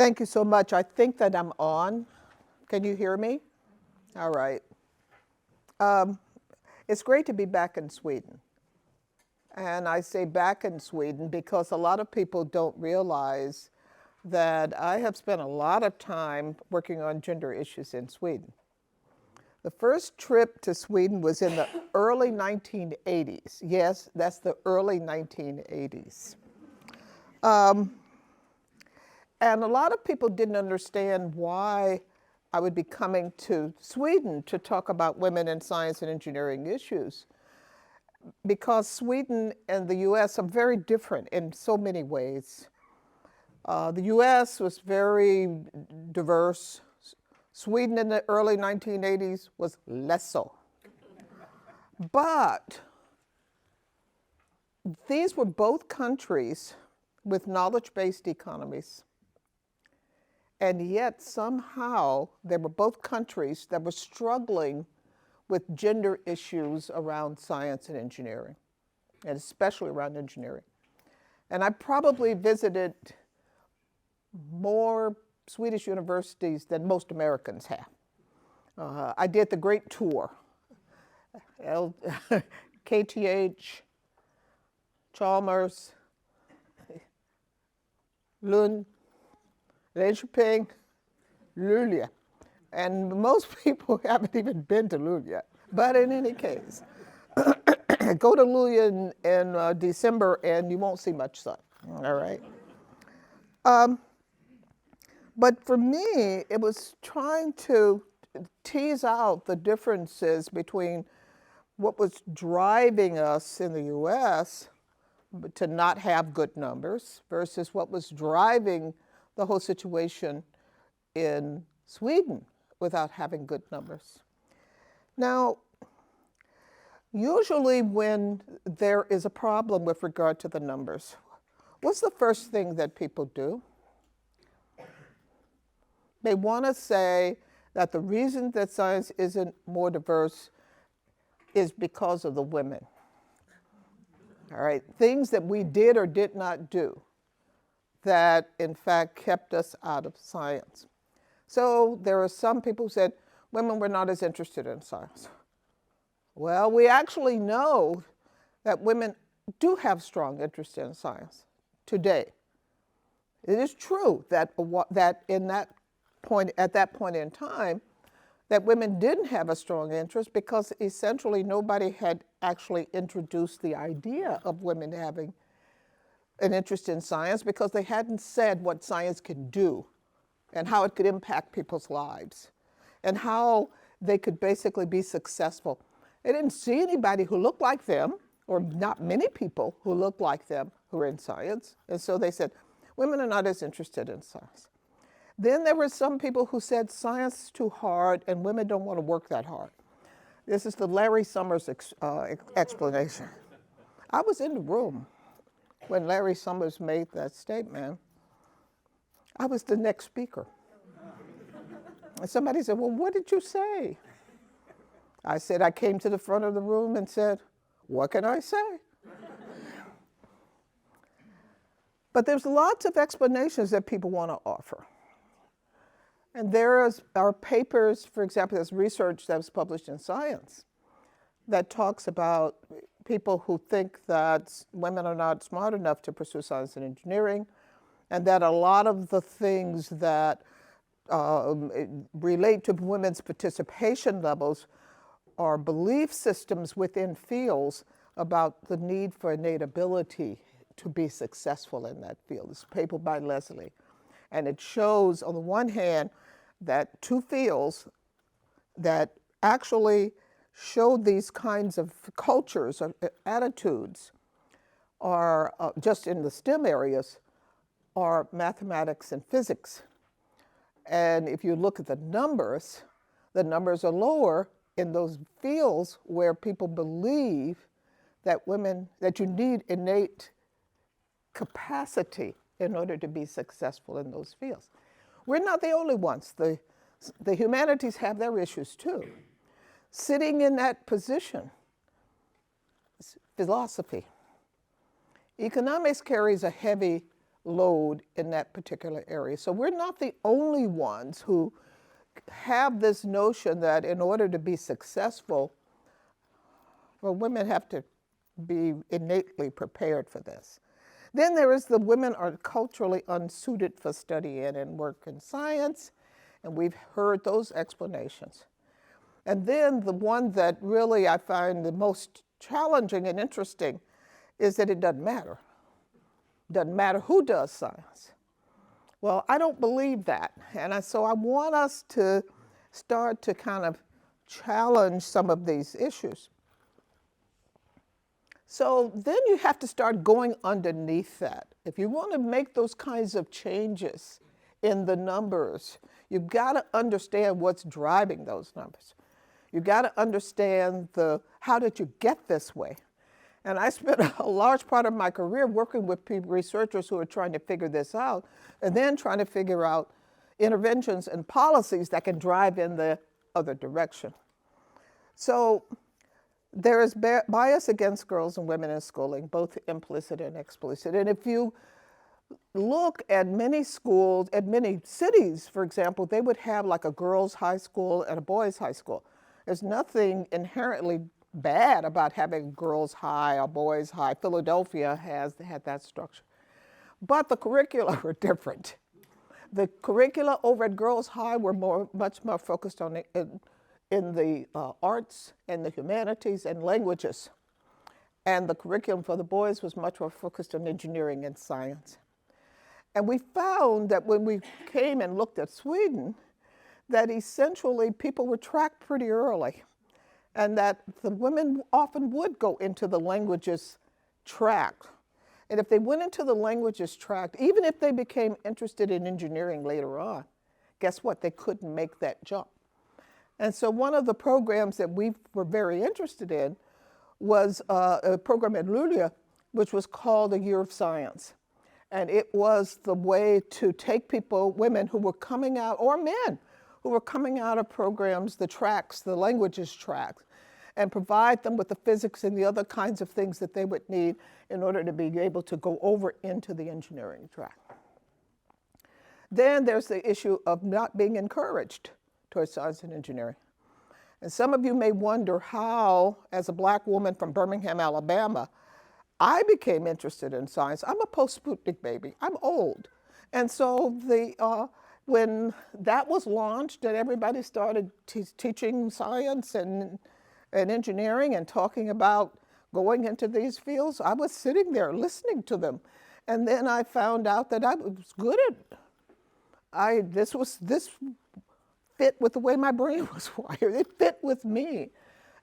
Thank you so much. I think that I'm on. Can you hear me? All right. It's great to be back in Sweden. And I say back in Sweden because a lot of people don't realize that I have spent a lot of time working on gender issues in Sweden. The first trip to Sweden was in the early 1980s. Yes, that's the early 1980s. And a lot of people didn't understand why I would be coming to Sweden to talk about women in science and engineering issues, because Sweden and the US are very different in so many ways. The US was very diverse. Sweden in the early 1980s was less so. But these were both countries with knowledge-based economies. And yet somehow they were both countries that were struggling with gender issues around science and engineering, and especially around engineering. And I probably visited more Swedish universities than most Americans have. I did the great tour, KTH, Chalmers, Lund, Linköping, Luleå. And most people haven't even been to Luleå. But in any case, go to Luleå in December and you won't see much sun, all right? But for me, it was trying to tease out the differences between what was driving us in the US to not have good numbers versus what was driving the whole situation in Sweden without having good numbers. Now, usually when there is a problem with regard to the numbers, what's the first thing that people do? They want to say that the reason that science isn't more diverse is because of the women. All right, things that we did or did not do that in fact kept us out of science. So there are some people who said women were not as interested in science. Well, we actually know that women do have strong interest in science today. It is true that at that point in time, that women didn't have a strong interest because essentially nobody had actually introduced the idea of women having an interest in science because they hadn't said what science can do and how it could impact people's lives and how they could basically be successful. They didn't see anybody who looked like them, or not many people who looked like them who were in science. And so they said, women are not as interested in science. Then there were some people who said science is too hard and women don't want to work that hard. This is the Larry Summers explanation. I was in the room when Larry Summers made that statement. I was the next speaker. And somebody said, well, what did you say? I said, I came to the front of the room and said, what can I say? But there's lots of explanations that people want to offer. And there are papers, for example, there's research that was published in Science that talks about people who think that women are not smart enough to pursue science and engineering, and that a lot of the things that relate to women's participation levels are belief systems within fields about the need for innate ability to be successful in that field. It's a paper by Leslie. And it shows, on the one hand, that two fields that actually show these kinds of cultures or attitudes are, just in the STEM areas, are mathematics and physics. And if you look at the numbers are lower in those fields where people believe that that you need innate capacity in order to be successful in those fields. We're not the only ones. The humanities have their issues too. Sitting in that position is philosophy. Economics carries a heavy load in that particular area. So we're not the only ones who have this notion that in order to be successful, well, women have to be innately prepared for this. Then there is the women are culturally unsuited for studying and work in science, and we've heard those explanations. And then the one that really I find the most challenging and interesting is that it doesn't matter. It doesn't matter who does science. Well, I don't believe that. And so I want us to start to kind of challenge some of these issues. So then you have to start going underneath that. If you want to make those kinds of changes in the numbers, you've got to understand what's driving those numbers. You've got to understand how did you get this way? And I spent a large part of my career working with researchers who are trying to figure this out, and then trying to figure out interventions and policies that can drive in the other direction. So there is bias against girls and women in schooling, both implicit and explicit. And if you look at many schools, at many cities, for example, they would have like a girls' high school and a boys' high school. There's nothing inherently bad about having girls' high or boys' high. Philadelphia had that structure. But the curricula were different. The curricula over at Girls High were much more focused on in the arts and the humanities and languages. And the curriculum for the boys was much more focused on engineering and science. And we found that when we came and looked at Sweden, that essentially people were tracked pretty early, and that the women often would go into the languages track. And if they went into the languages track, even if they became interested in engineering later on, guess what? They couldn't make that jump. And so one of the programs that we were very interested in was a program at Luleå, which was called A Year of Science. And it was the way to take people, women who were coming out, or men, who were coming out of programs, the tracks, the languages tracks, and provide them with the physics and the other kinds of things that they would need in order to be able to go over into the engineering track. Then there's the issue of not being encouraged towards science and engineering. And some of you may wonder how, as a Black woman from Birmingham, Alabama, I became interested in science. I'm a post-Sputnik baby. I'm old. And so when that was launched and everybody started teaching science and engineering and talking about going into these fields, I was sitting there listening to them. And then I found out that I was good at it. This fit with the way my brain was wired. It fit with me.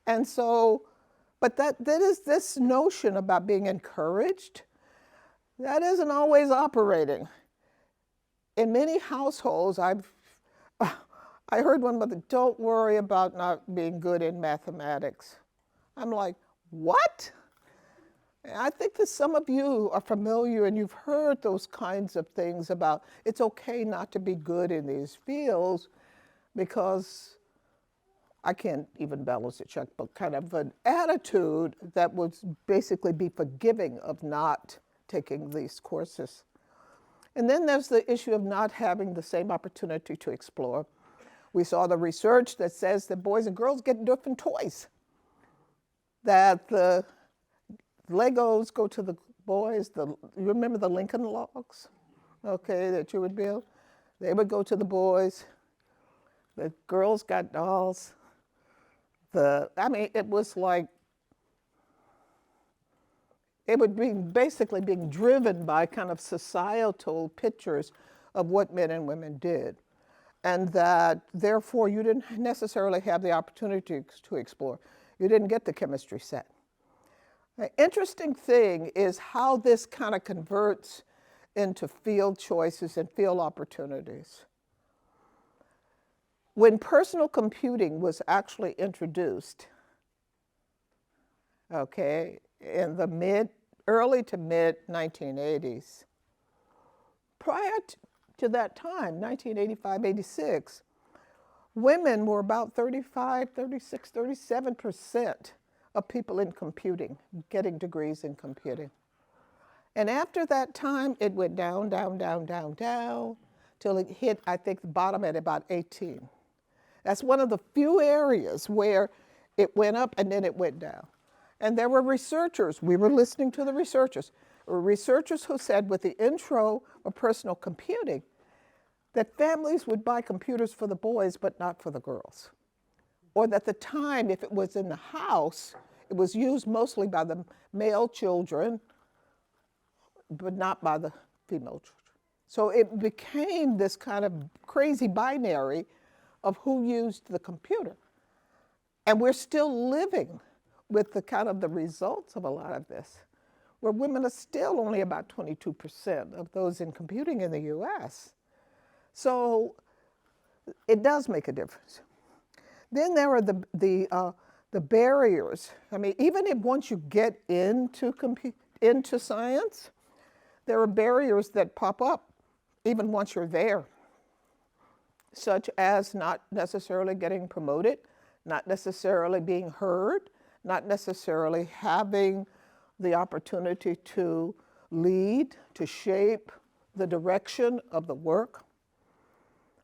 And so, but that is this notion about being encouraged, that isn't always operating. In many households, I heard one mother, don't worry about not being good in mathematics. I'm like, what? And I think that some of you are familiar and you've heard those kinds of things about it's okay not to be good in these fields because I can't even balance a checkbook, kind of an attitude that would basically be forgiving of not taking these courses. And then there's the issue of not having the same opportunity to explore. We saw the research that says that boys and girls get different toys. That the Legos go to the boys, you remember the Lincoln Logs? Okay, that you would build? They would go to the boys. The girls got dolls. It was like, it would be basically being driven by kind of societal pictures of what men and women did. And that therefore you didn't necessarily have the opportunity to explore. You didn't get the chemistry set. The interesting thing is how this kind of converts into field choices and field opportunities. When personal computing was actually introduced, okay, in the early to mid 1980s, prior to that time, 1985, 86, women were about 35, 36, 37% of people in computing, getting degrees in computing. And after that time, it went down, down, down, down, down, till it hit, I think, the bottom at about 18. That's one of the few areas where it went up and then it went down. And there were researchers, we were listening to the researchers, there were researchers who said with the intro of personal computing, that families would buy computers for the boys but not for the girls. Or that the time, if it was in the house, it was used mostly by the male children, but not by the female children. So it became this kind of crazy binary of who used the computer. And we're still living with the kind of the results of a lot of this, where women are still only about 22% of those in computing in the US. So it does make a difference. Then there are the barriers. I mean, even if once you get into science, there are barriers that pop up even once you're there, such as not necessarily getting promoted, not necessarily being heard, not necessarily having the opportunity to lead, to shape the direction of the work.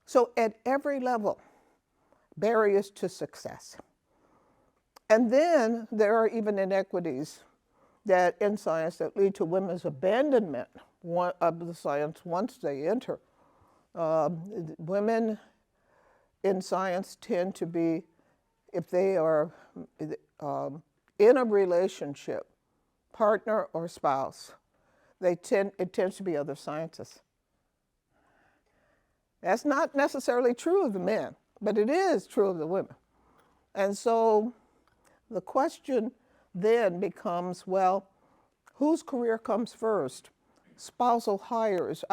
So at every level, barriers to success. And then there are even inequities that in science that lead to women's abandonment of the science once they enter. Women in science tend to be, if they are in a relationship, partner or spouse, it tends to be other scientists. That's not necessarily true of the men, but it is true of the women. And so the question then becomes, well, whose career comes first? Spousal hires.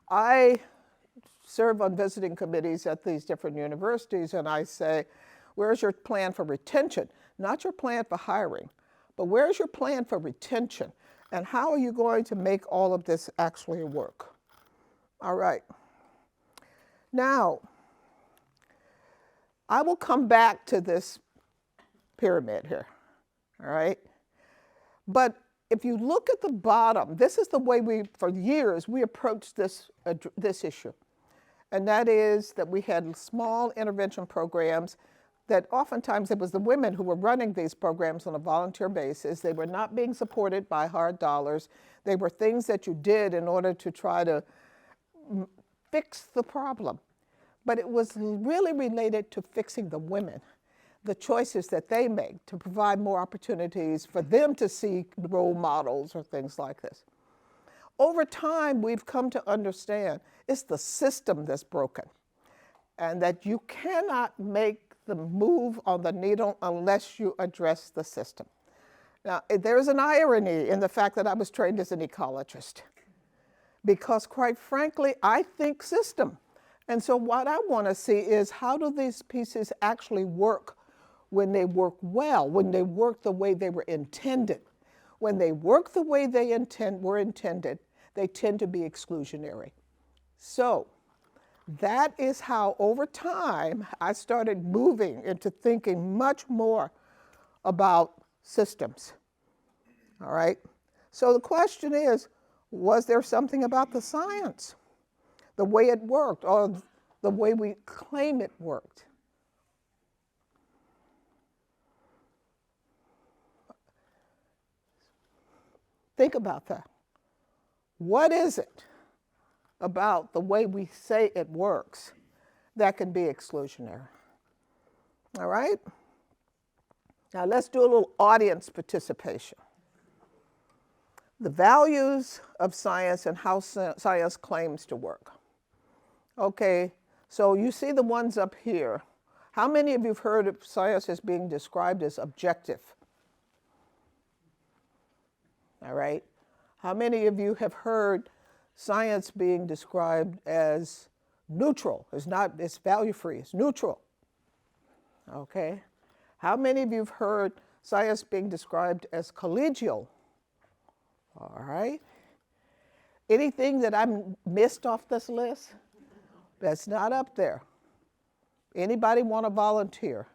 I serve on visiting committees at these different universities, and I say, where's your plan for retention? Not your plan for hiring, but where's your plan for retention? And how are you going to make all of this actually work? All right. Now, I will come back to this pyramid here, all right? But if you look at the bottom, this is the way for years, we approached this issue. And that is that we had small intervention programs that oftentimes it was the women who were running these programs on a volunteer basis. They were not being supported by hard dollars. They were things that you did in order to try to fix the problem. But it was really related to fixing the women, the choices that they make to provide more opportunities for them to see role models or things like this. Over time, we've come to understand it's the system that's broken, and that you cannot make the move on the needle unless you address the system. Now, there's an irony in the fact that I was trained as an ecologist, because quite frankly, I think system. And so what I want to see is, how do these pieces actually work when they work well, when they work the way they were intended? When they work the way they were intended, they tend to be exclusionary. So that is how, over time, I started moving into thinking much more about systems. All right? So the question is, was there something about the science, the way it worked, or the way we claim it worked? Think about that. What is it about the way we say it works that can be exclusionary? All right? Now let's do a little audience participation. The values of science and how science claims to work. Okay, so you see the ones up here. How many of you have heard of science as being described as objective? All right. How many of you have heard science being described as neutral? It's value-free, it's neutral. Okay. How many of you have heard science being described as collegial? All right. Anything that I missed off this list that's not up there? Anybody want to volunteer?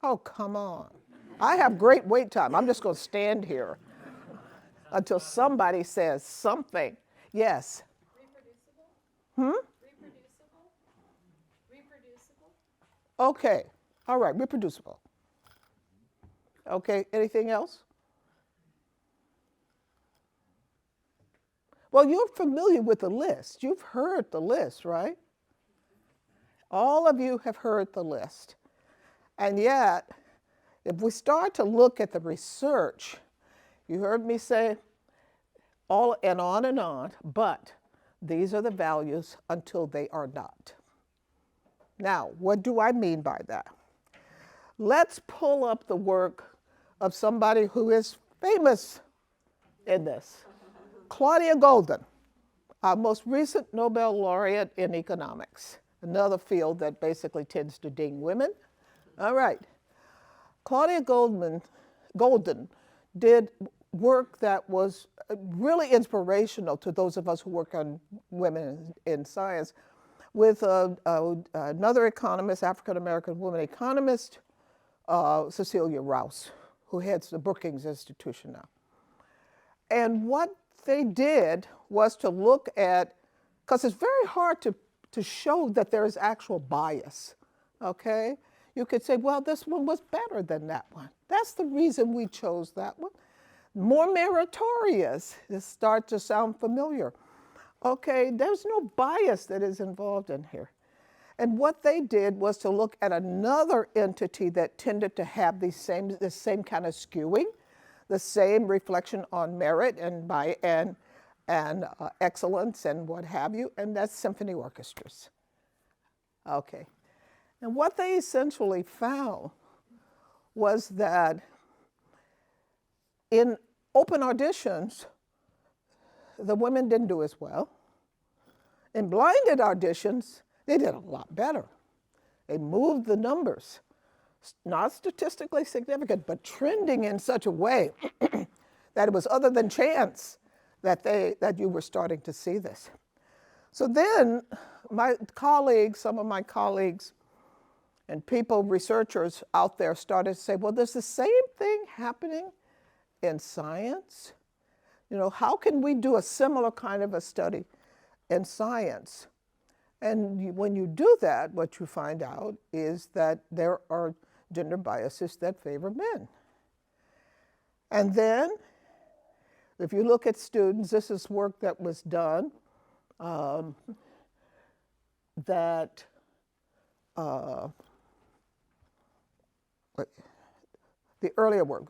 Oh, come on. I have great wait time. I'm just going to stand here until somebody says something. Yes. Reproducible? Reproducible? Reproducible? Okay. All right. Reproducible. Okay. Anything else? Well, you're familiar with the list. You've heard the list, right? All of you have heard the list. And yet, if we start to look at the research, you heard me say all and on, but these are the values until they are not. Now, what do I mean by that? Let's pull up the work of somebody who is famous in this. Claudia Goldin, our most recent Nobel laureate in economics, another field that basically tends to ding women. All right. Claudia Goldin did work that was really inspirational to those of us who work on women in science with another economist, African-American woman economist, Cecilia Rouse, who heads the Brookings Institution now. And what they did was to look at, because it's very hard to show that there is actual bias, okay? You could say, well, this one was better than that one. That's the reason we chose that one. More meritorious, this starts to sound familiar. Okay, there's no bias that is involved in here. And what they did was to look at another entity that tended to have the same kind of skewing, the same reflection on merit and excellence and what have you, and that's symphony orchestras. Okay. And what they essentially found was that in open auditions, the women didn't do as well. In blinded auditions, they did a lot better. They moved the numbers, not statistically significant, but trending in such a way that it was other than chance that you were starting to see this. So then some of my colleagues and researchers out there started to say, well, there's the same thing happening in science. You know, how can we do a similar kind of a study in science? And when you do that, what you find out is that there are gender biases that favor men. And then, if you look at students, this is work that was done the earlier work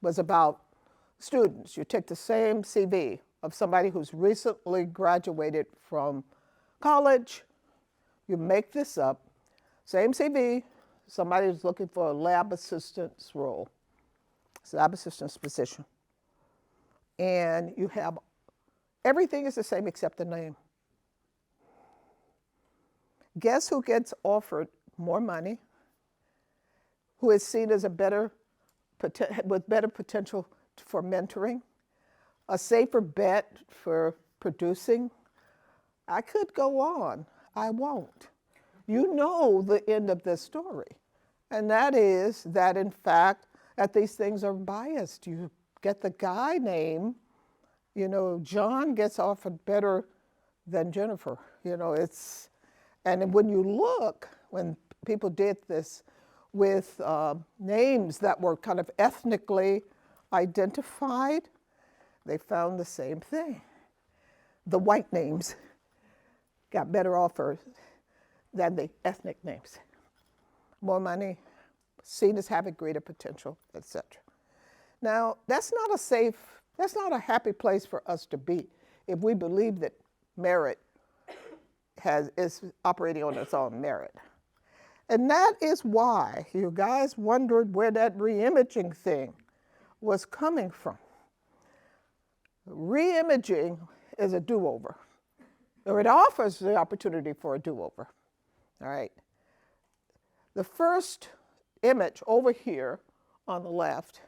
was about students. You take the same CV of somebody who's recently graduated from college, you make this up, same CV, somebody who's looking for a lab assistant's role, it's a lab assistant's position. And you have, everything is the same except the name. Guess who gets offered more money, who is seen as with better potential for mentoring, a safer bet for producing? I could go on. I won't. You know the end of this story. And that is that, in fact, that these things are biased. You get the guy name, you know, John gets offered better than Jennifer. You know, and when you look, when people did this with names that were kind of ethnically identified, they found the same thing. The white names got better offers than the ethnic names. More money, seen as having greater potential, etc. Now, that's not a happy place for us to be if we believe that merit is operating on its own merit. And that is why you guys wondered where that re-imaging thing was coming from. Re-imaging is a do-over, or it offers the opportunity for a do-over, all right? The first image over here on the left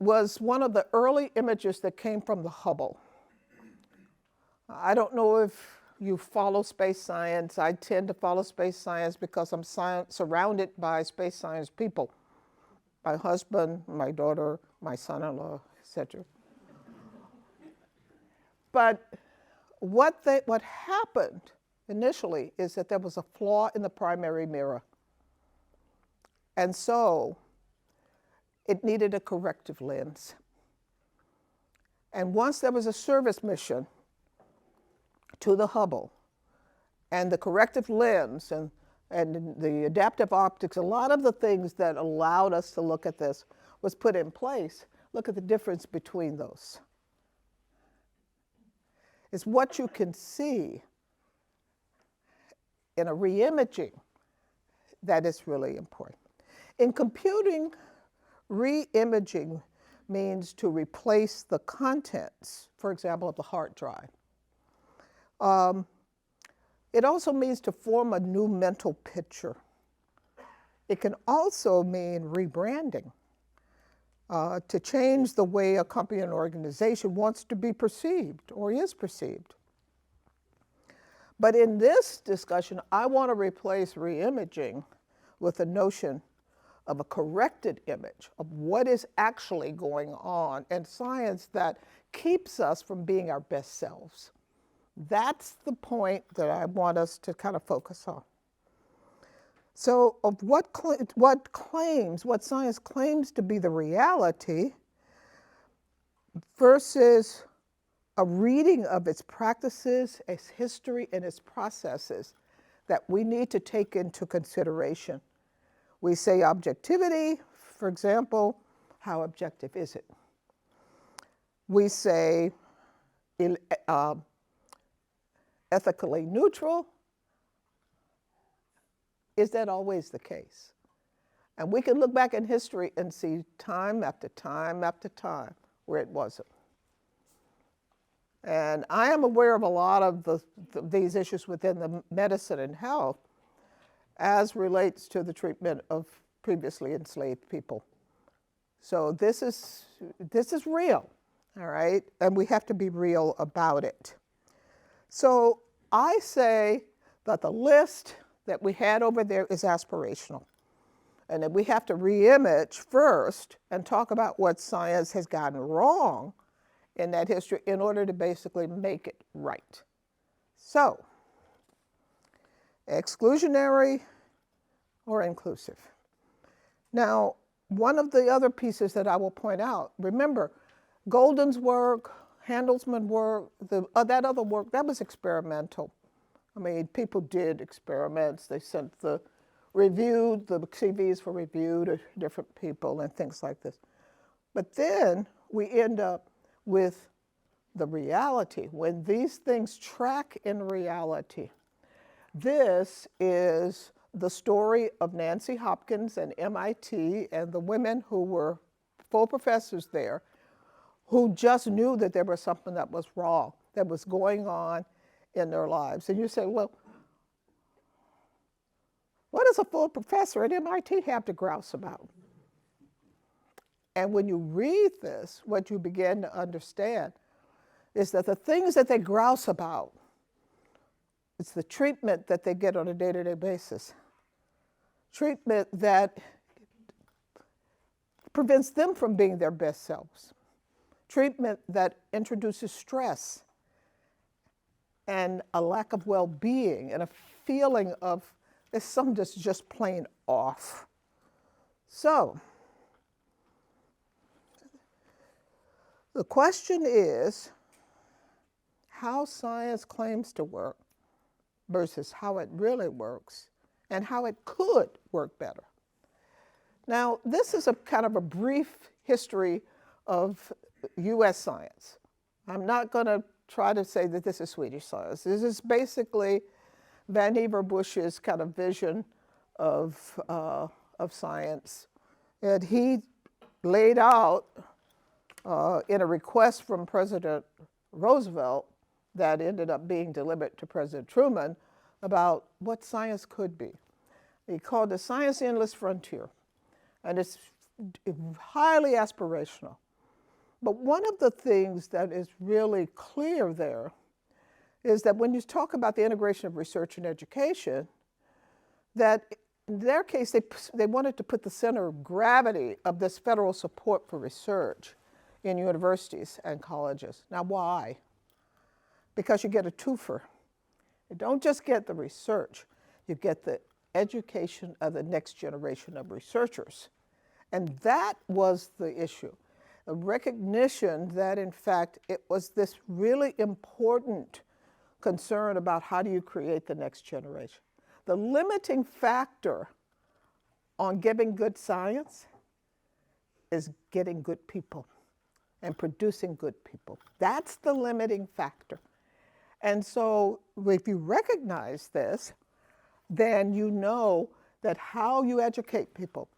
was one of the early images that came from the Hubble. I don't know if you follow space science. I tend to follow space science because I'm surrounded by space science people. my husband, my daughter, my son-in-law, etc. But what happened initially is that there was a flaw in the primary mirror. And so it needed a corrective lens. And once there was a service mission to the Hubble, and the corrective lens and the adaptive optics, a lot of the things that allowed us to look at this was put in place. Look at the difference between those. It's what you can see in a reimaging that is really important. In computing, reimaging means to replace the contents, for example, of the hard drive. It also means to form a new mental picture. It can also mean rebranding, to change the way a company and organization wants to be perceived or is perceived. But in this discussion, I want to replace reimaging with the notion of a corrected image of what is actually going on in science that keeps us from being our best selves. That's the point that I want us to kind of focus on. So of what science claims to be the reality versus a reading of its practices, its history, and its processes that we need to take into consideration. We say objectivity, for example, how objective is it? We say ethically neutral. Is that always the case? And we can look back in history and see time after time after time where it wasn't. And I am aware of a lot of these issues within the medicine and health as relates to the treatment of previously enslaved people. So this is real, all right? And we have to be real about it. So I say that the list that we had over there is aspirational, and that we have to reimage first and talk about what science has gotten wrong in that history in order to basically make it right. So, exclusionary or inclusive. Now, one of the other pieces that I will point out, remember, Golden's work, Handelsman's work, that other work, that was experimental. I mean, people did experiments. They sent the CVs for review to different people and things like this. But then we end up with the reality. When these things track in reality, this is the story of Nancy Hopkins and MIT and the women who were full professors there who just knew that there was something that was wrong, that was going on in their lives. And you say, well, what does a full professor at MIT have to grouse about? And when you read this, what you begin to understand is that the things that they grouse about, it's the treatment that they get on a day-to-day basis. Treatment that prevents them from being their best selves. Treatment that introduces stress and a lack of well-being and a feeling of there's something that's just plain off. So, the question is how science claims to work versus how it really works and how it could work better. Now, this is a kind of a brief history of US science. I'm not going to try to say that this is Swedish science. This is basically Vannevar Bush's kind of vision of science. And he laid out in a request from President Roosevelt that ended up being delivered to President Truman about what science could be. He called it Science Endless Frontier. And it's highly aspirational. But one of the things that is really clear there is that when you talk about the integration of research and education, that in their case, they wanted to put the center of gravity of this federal support for research in universities and colleges. Now, why? Because you get a twofer. You don't just get the research, you get the education of the next generation of researchers. And that was the issue. A recognition that, in fact, it was this really important concern about how do you create the next generation. The limiting factor on giving good science is getting good people and producing good people. That's the limiting factor. And so if you recognize this, then you know that how you educate people,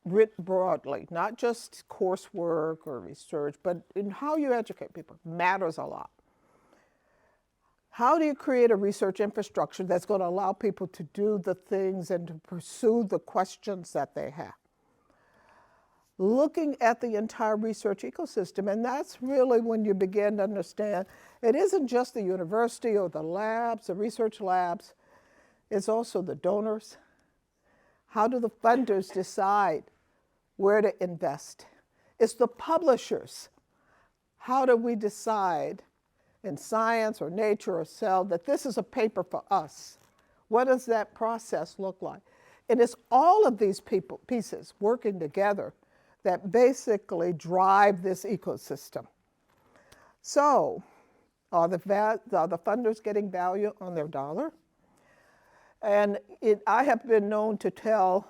writ broadly, not just coursework or research, but in how you educate people matters a lot. How do you create a research infrastructure that's going to allow people to do the things and to pursue the questions that they have? Looking at the entire research ecosystem, and that's really when you begin to understand it isn't just the university or the labs, the research labs, it's also the donors. How do the funders decide where to invest? It's the publishers. How do we decide in Science or Nature or Cell that this is a paper for us? What does that process look like? And it's all of these pieces working together that basically drive this ecosystem. So, are the funders getting value on their dollar? And I have been known to tell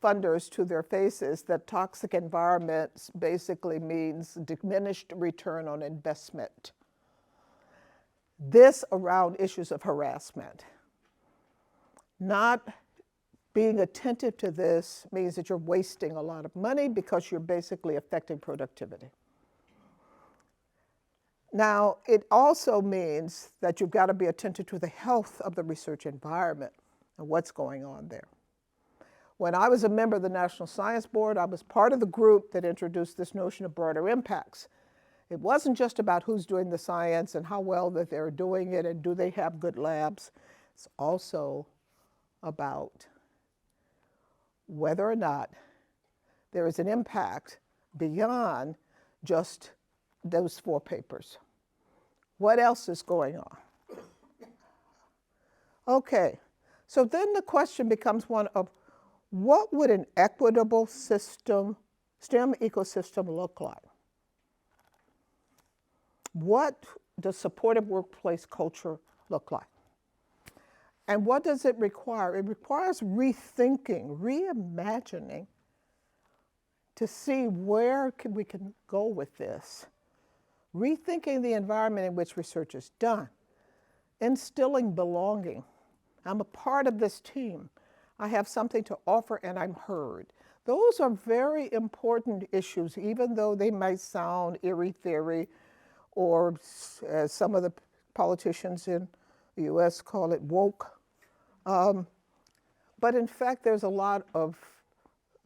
funders to their faces that toxic environments basically means diminished return on investment. This around issues of harassment. Not being attentive to this means that you're wasting a lot of money because you're basically affecting productivity. Now, it also means that you've got to be attentive to the health of the research environment and what's going on there. When I was a member of the National Science Board, I was part of the group that introduced this notion of broader impacts. It wasn't just about who's doing the science and how well that they're doing it and do they have good labs. It's also about whether or not there is an impact beyond just those 4 papers. What else is going on? Okay, so then the question becomes one of what would an equitable system, STEM ecosystem look like? What does supportive workplace culture look like? And what does it require? It requires rethinking, reimagining to see where we can go with this. Rethinking the environment in which research is done. Instilling belonging. I'm a part of this team. I have something to offer and I'm heard. Those are very important issues, even though they might sound airy-fairy, or as some of the politicians in the US call it woke. But in fact, there's a lot of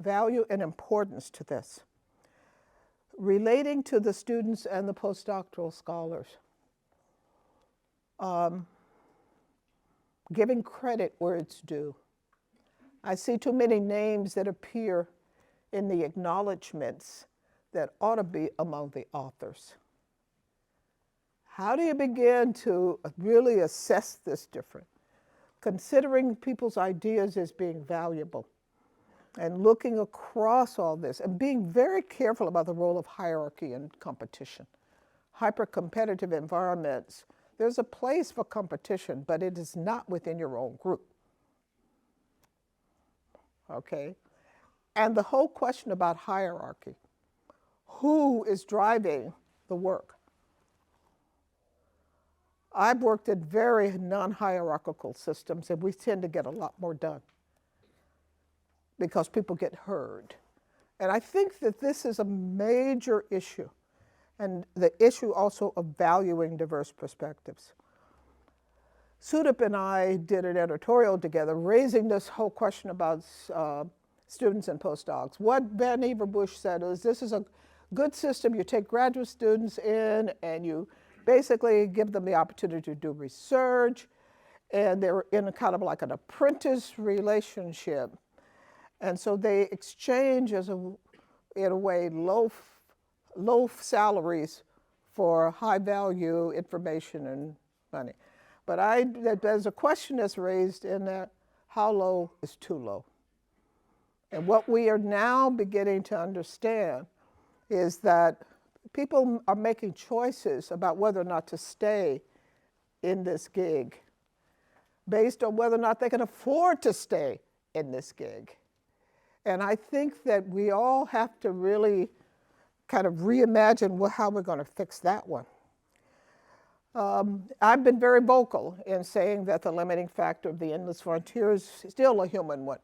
value and importance to this. Relating to the students and the postdoctoral scholars. Giving credit where it's due. I see too many names that appear in the acknowledgments that ought to be among the authors. How do you begin to really assess this different? Considering people's ideas as being valuable and looking across all this and being very careful about the role of hierarchy and competition. Hyper-competitive environments, there's a place for competition, but it is not within your own group. Okay? And the whole question about hierarchy. Who is driving the work? I've worked in very non-hierarchical systems, and we tend to get a lot more done because people get heard. And I think that this is a major issue, and the issue also of valuing diverse perspectives. Sudip and I did an editorial together raising this whole question about students and postdocs. What Van Everbush said is this is a good system. You take graduate students in and you basically give them the opportunity to do research and they're in a kind of like an apprentice relationship. And so they exchange in a way, low salaries for high value information and money. But there's a question that's raised in that, how low is too low? And what we are now beginning to understand is that people are making choices about whether or not to stay in this gig based on whether or not they can afford to stay in this gig. And I think that we all have to really kind of reimagine how we're going to fix that one. I've been very vocal in saying that the limiting factor of the endless frontier is still a human one.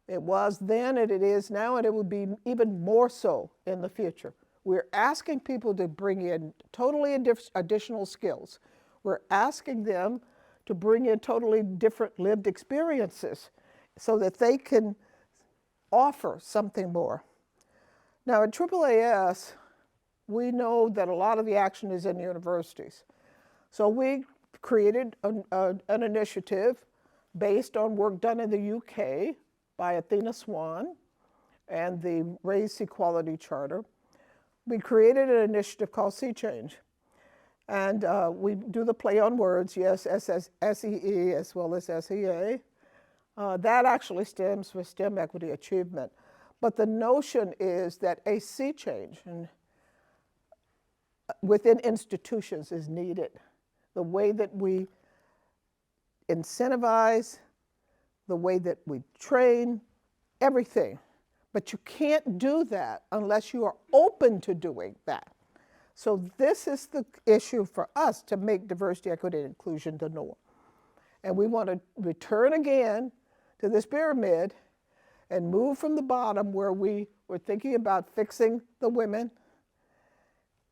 It was then and it is now, and it will be even more so in the future. We're asking people to bring in totally additional skills. We're asking them to bring in totally different lived experiences so that they can offer something more. Now at AAAS, we know that a lot of the action is in universities. So we created an initiative based on work done in the UK by Athena Swan and the Race Equality Charter. We created an initiative called Sea Change. And we do the play on words, yes, SEE as well as SEA. That actually stems for STEM equity achievement. But the notion is that a sea change within institutions is needed. The way that we incentivize, the way that we train, everything. But you can't do that unless you are open to doing that. So this is the issue for us, to make diversity, equity, and inclusion the norm. And we want to return again to this pyramid and move from the bottom, where we were thinking about fixing the women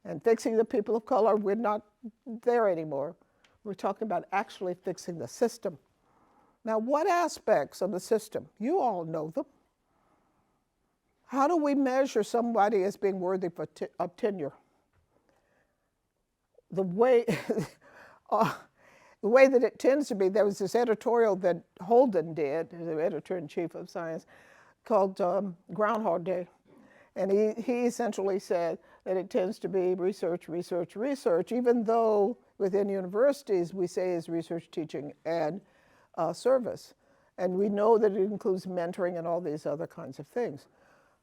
and fixing the people of color. We're not there anymore. We're talking about actually fixing the system. Now, what aspects of the system? You all know them. How do we measure somebody as being worthy of tenure? The way that it tends to be, there was this editorial that Holden did, the editor-in-chief of Science, called Groundhog Day. And he essentially said that it tends to be research, research, research, even though within universities we say is research, teaching, and service. And we know that it includes mentoring and all these other kinds of things.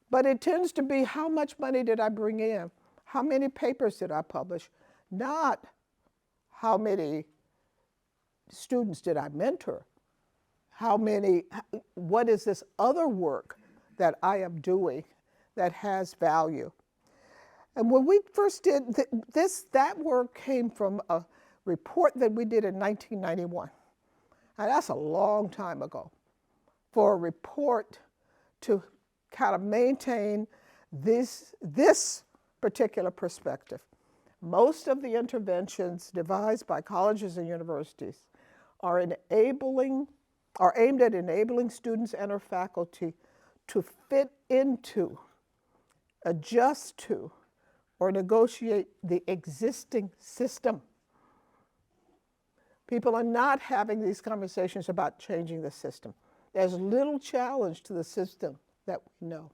But it tends to be, how much money did I bring in? How many papers did I publish? Not how many students did I mentor? What is this other work that I am doing that has value? And when we first did that work came from a report that we did in 1991. And that's a long time ago, for a report to kind of maintain this particular perspective. Most of the interventions devised by colleges and universities are aimed at enabling students and or faculty to fit into, adjust to, or negotiate the existing system. People are not having these conversations about changing the system. There's little challenge to the system that we know.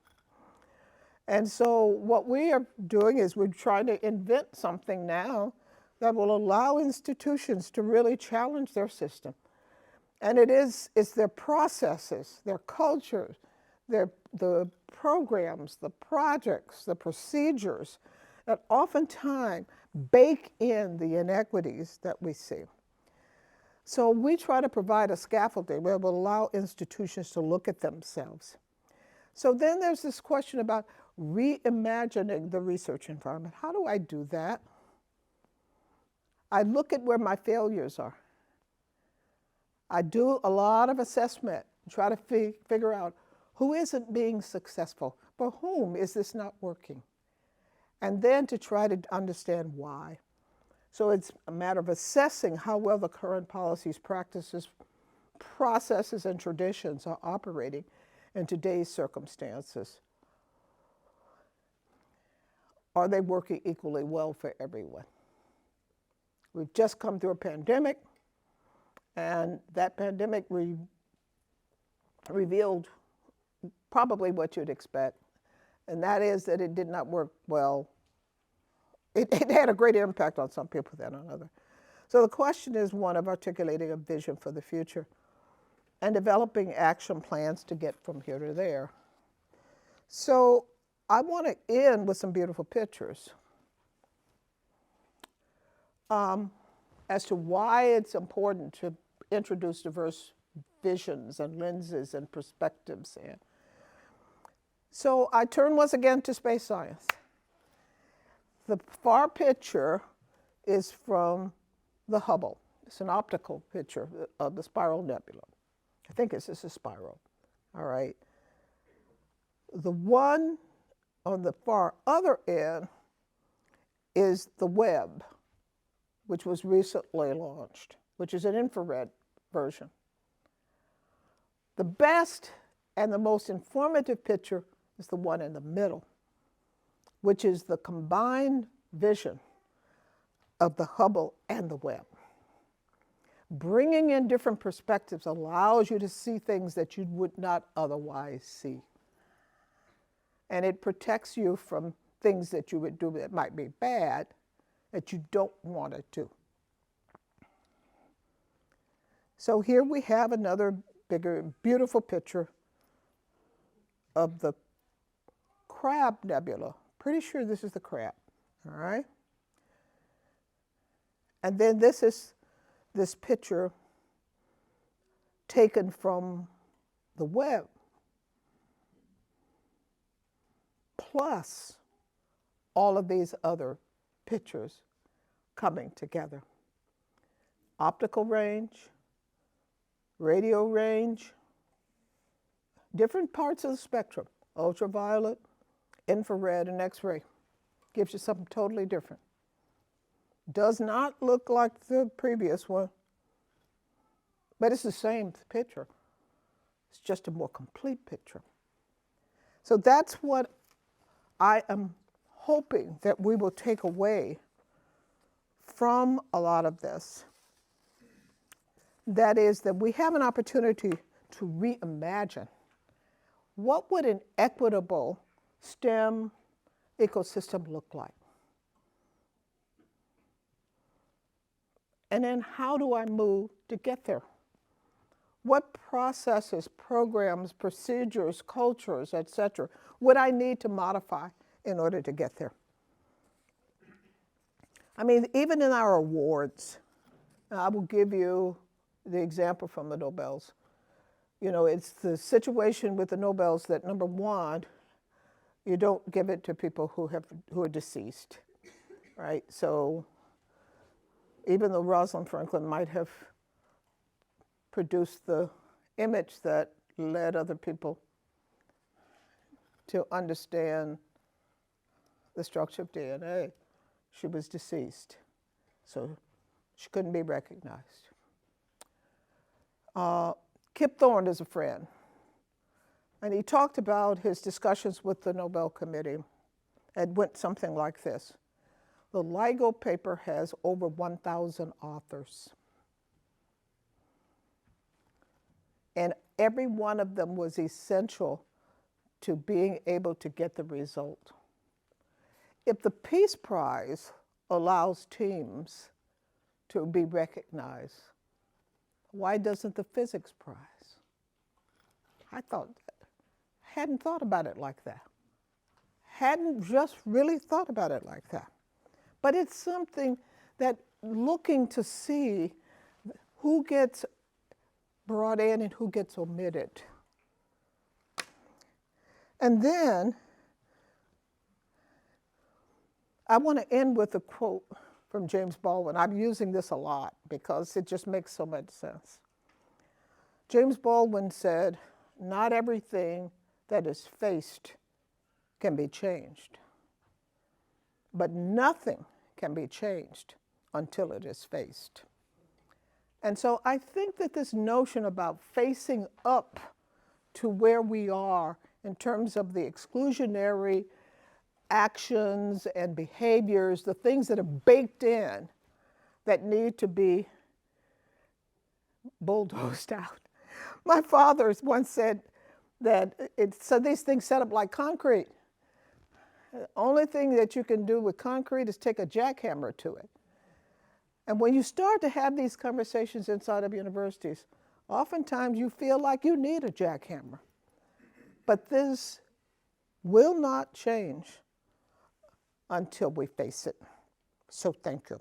And so what we are doing is we're trying to invent something now that will allow institutions to really challenge their system. And it's their processes, their cultures, the programs, the projects, the procedures that oftentimes bake in the inequities that we see. So we try to provide a scaffolding where we'll allow institutions to look at themselves. So then there's this question about reimagining the research environment. How do I do that? I look at where my failures are. I do a lot of assessment, try to figure out who isn't being successful, for whom is this not working? And then to try to understand why. So it's a matter of assessing how well the current policies, practices, processes, and traditions are operating in today's circumstances. Are they working equally well for everyone? We've just come through a pandemic, And that pandemic revealed probably what you'd expect, and that is that it did not work well. It had a greater impact on some people than on others. So the question is one of articulating a vision for the future and developing action plans to get from here to there. So I want to end with some beautiful pictures as to why it's important to introduce diverse visions and lenses and perspectives. And so I turn once again to space science. The far picture is from the Hubble. It's an optical picture of the Spiral Nebula. I think it's just a spiral, all right? The one on the far other end is the Webb, which was recently launched, which is an infrared version. The best and the most informative picture is the one in the middle, which is the combined vision of the Hubble and the Webb. Bringing in different perspectives allows you to see things that you would not otherwise see. And it protects you from things that you would do that might be bad, that you don't want to do. So here we have another bigger, beautiful picture of the Crab Nebula. Pretty sure this is the Crab, all right? And then this is this picture taken from the Webb, plus all of these other pictures coming together. Optical range, radio range, different parts of the spectrum, ultraviolet, infrared, and X-ray. Gives you something totally different. Does not look like the previous one, but it's the same picture. It's just a more complete picture. So that's what I am hoping that we will take away from a lot of this. That is that we have an opportunity to reimagine what would an equitable STEM ecosystem look like? And then how do I move to get there? What processes, programs, procedures, cultures, etc., would I need to modify in order to get there? I mean, even in our awards, I will give you the example from the Nobels. You know, it's the situation with the Nobels that, number one, you don't give it to people who are deceased, right? So even though Rosalind Franklin might have produced the image that led other people to understand the structure of DNA, she was deceased, so she couldn't be recognized. Kip Thorne is a friend, and he talked about his discussions with the Nobel Committee. It went something like this. The LIGO paper has over 1,000 authors, and every one of them was essential to being able to get the result. If the Peace Prize allows teams to be recognized, why doesn't the Physics Prize? Hadn't thought about it like that. Hadn't just really thought about it like that. But it's something that looking to see who gets brought in and who gets omitted. And then I want to end with a quote from James Baldwin. I'm using this a lot because it just makes so much sense. James Baldwin said, "Not everything that is faced can be changed, but nothing can be changed until it is faced." And so I think that this notion about facing up to where we are in terms of the exclusionary actions and behaviors, the things that are baked in that need to be bulldozed out. My father once said that so these things set up like concrete. The only thing that you can do with concrete is take a jackhammer to it. And when you start to have these conversations inside of universities, oftentimes you feel like you need a jackhammer. But this will not change until we face it. So thank you.